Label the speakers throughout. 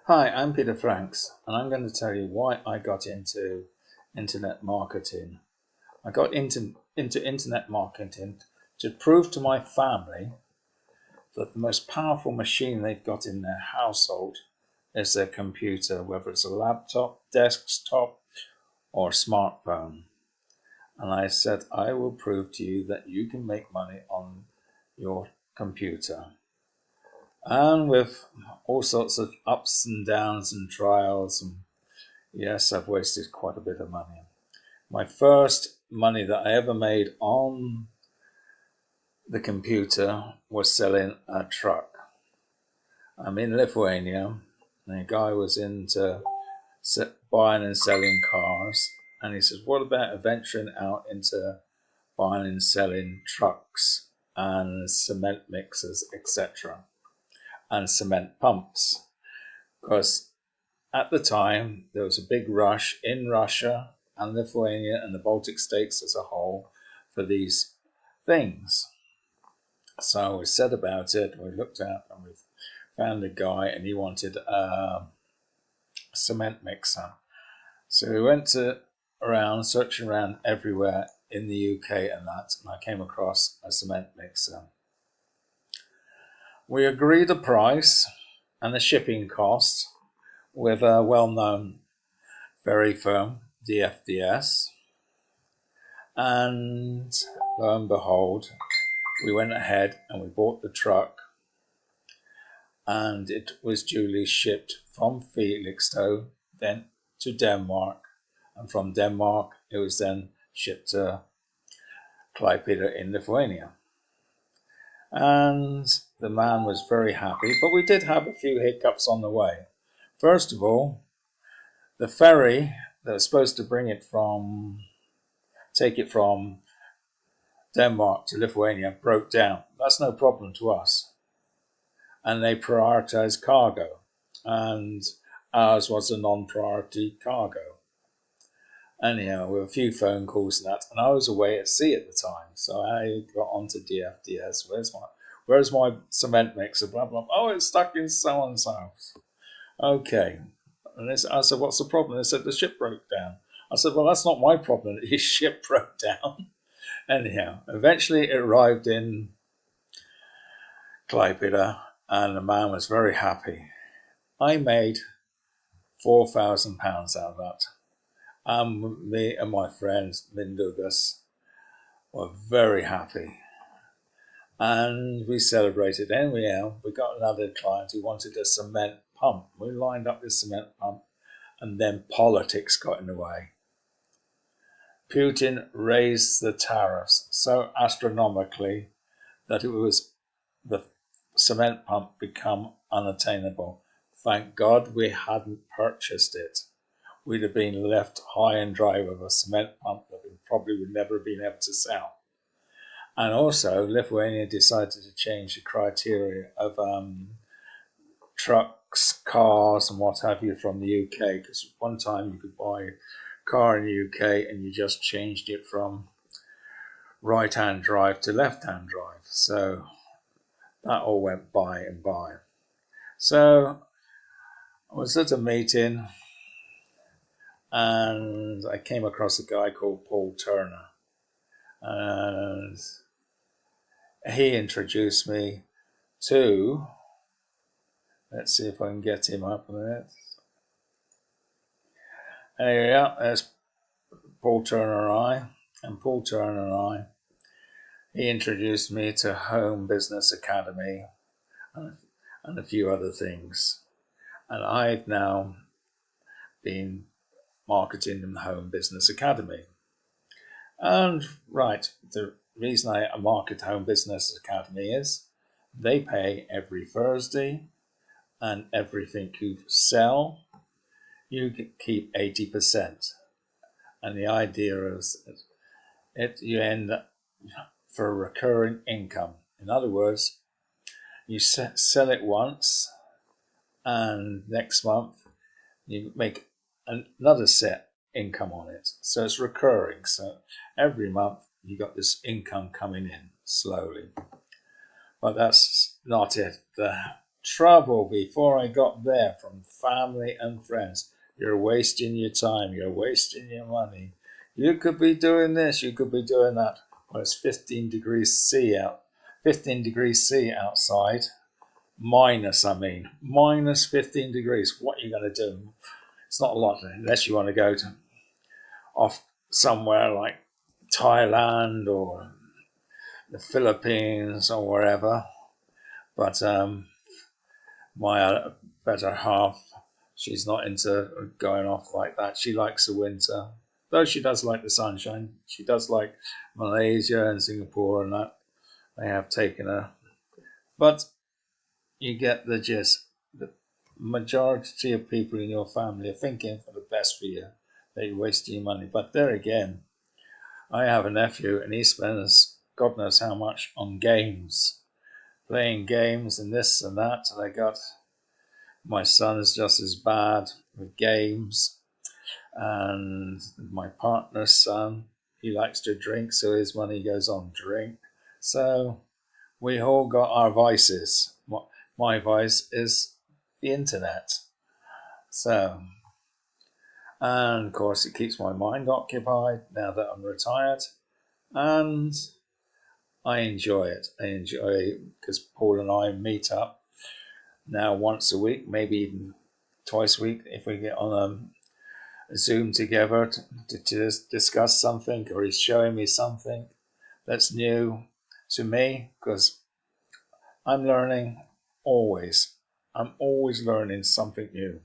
Speaker 1: Hi, I'm Peter Franks, and I'm going to tell you why I got into internet marketing. I got into internet marketing to prove to my family that the most powerful machine they've got in their household is their computer, whether it's a laptop, desktop, or smartphone. And I said, I will prove to you that you can make money on your computer. And with all sorts of ups and downs and trials, and yes, I've wasted quite a bit of money. My first money that I ever made on the computer was selling a truck. I'm in Lithuania, and a guy was into buying and selling cars, and he says, what about venturing out into buying and selling trucks and cement mixers, etc., and cement pumps? Because at the time, there was a big rush in Russia and Lithuania and the Baltic states as a whole for these things. So we said about it, we looked at and we found a guy and he wanted a cement mixer. So we went around, searching around everywhere in the UK and I came across a cement mixer. We agreed a price and the shipping cost with a well-known ferry firm, DFDS, and lo and behold, we went ahead and we bought the truck, and it was duly shipped from Felixstowe then to Denmark, and from Denmark it was then shipped to Klaipėda in Lithuania. And the man was very happy, but we did have a few hiccups on the way. First of all, the ferry that was supposed to take it from Denmark to Lithuania broke down. That's no problem to us. And they prioritized cargo, and ours was a non-priority cargo. Anyhow, with a few phone calls and that, and I was away at sea at the time, so I got onto DFDS. Where's my cement mixer? Blah blah. Oh, it's stuck in so and so's. Okay. And I said, what's the problem? They said the ship broke down. I said, well, that's not my problem. His ship broke down. Anyhow, eventually it arrived in Klaipėda, and the man was very happy. I made £4,000 out of that. And me and my friends, Mindaugas, were very happy. And we celebrated. Anyhow, we got another client who wanted a cement pump. We lined up this cement pump, and then politics got in the way. Putin raised the tariffs so astronomically that the cement pump become unattainable. Thank God we hadn't purchased it. We'd have been left high and dry with a cement pump that we probably would never have been able to sell. And also, Lithuania decided to change the criteria of trucks, cars, and what have you from the UK. Because one time you could buy a car in the UK and you just changed it from right-hand drive to left-hand drive. So that all went by and by. So I was at a meeting and I came across a guy called Paul Turner. And he introduced me to, let's see if I can get him up a minute. Yeah, there's Paul Turner and Paul Turner he introduced me to Home Business Academy and a few other things. And I've now been marketing in the Home Business Academy. And right, the reason I market Home Business Academy is they pay every Thursday, and everything you sell, you keep 80%. And the idea is you end up for a recurring income. In other words, you sell it once, and next month you make another set income on it. So it's recurring. So every month you got this income coming in slowly. But that's not it. The trouble before I got there from family and friends. You're wasting your time. You're wasting your money. You could be doing this. You could be doing that. Well, it's 15 degrees C out. 15 degrees C outside. Minus, I mean. Minus 15 degrees. What are you going to do? It's not a lot unless you want to go to off somewhere like Thailand or the Philippines or wherever. But my better half, she's not into going off like that. She likes the winter, though she does like the sunshine. She does like Malaysia and Singapore and that. They have taken her. But you get the gist. The majority of people in your family are thinking for the best for you. They waste your money. But there again, I have a nephew and he spends God knows how much on games, playing games and this and that. And I got my son is just as bad with games, and my partner's son, he likes to drink, so his money goes on drink. So we all got our vices. My vice is the internet. So, and of course, it keeps my mind occupied now that I'm retired, and I enjoy it. I enjoy it because Paul and I meet up now once a week, maybe even twice a week if we get on a Zoom together to discuss something, or he's showing me something that's new to me because I'm learning always. I'm always learning something new.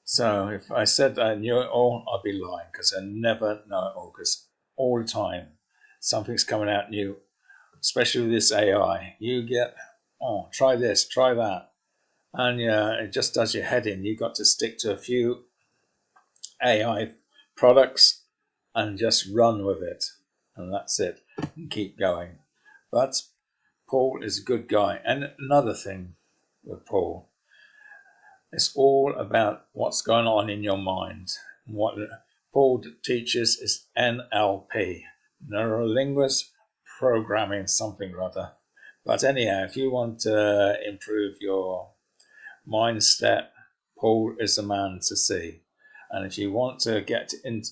Speaker 1: So if I said I knew it all, I'd be lying because I never know it all because all the time something's coming out new, especially with this AI. You get, oh, try this, try that. And yeah, it just does your head in. You've got to stick to a few AI products and just run with it. And that's it. And keep going. But Paul is a good guy. And another thing with Paul, it's all about what's going on in your mind. What Paul teaches is NLP, neuro linguist programming something or other. But anyhow, if you want to improve your mindset, Paul is the man to see. And if you want to get in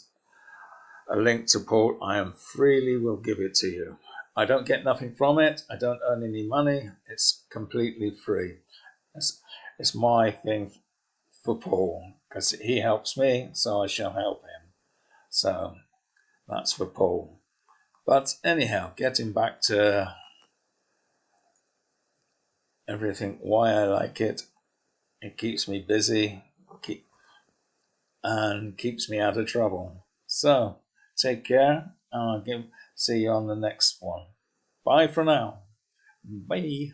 Speaker 1: a link to Paul, I am freely will give it to you. I don't get nothing from it. I don't earn any money. It's completely free. It's my thing for Paul because he helps me, so I shall help him. So that's for Paul. But anyhow, getting back to everything, why I like it, it keeps me busy and keeps me out of trouble. So take care, and I'll see you on the next one. Bye for now. Bye.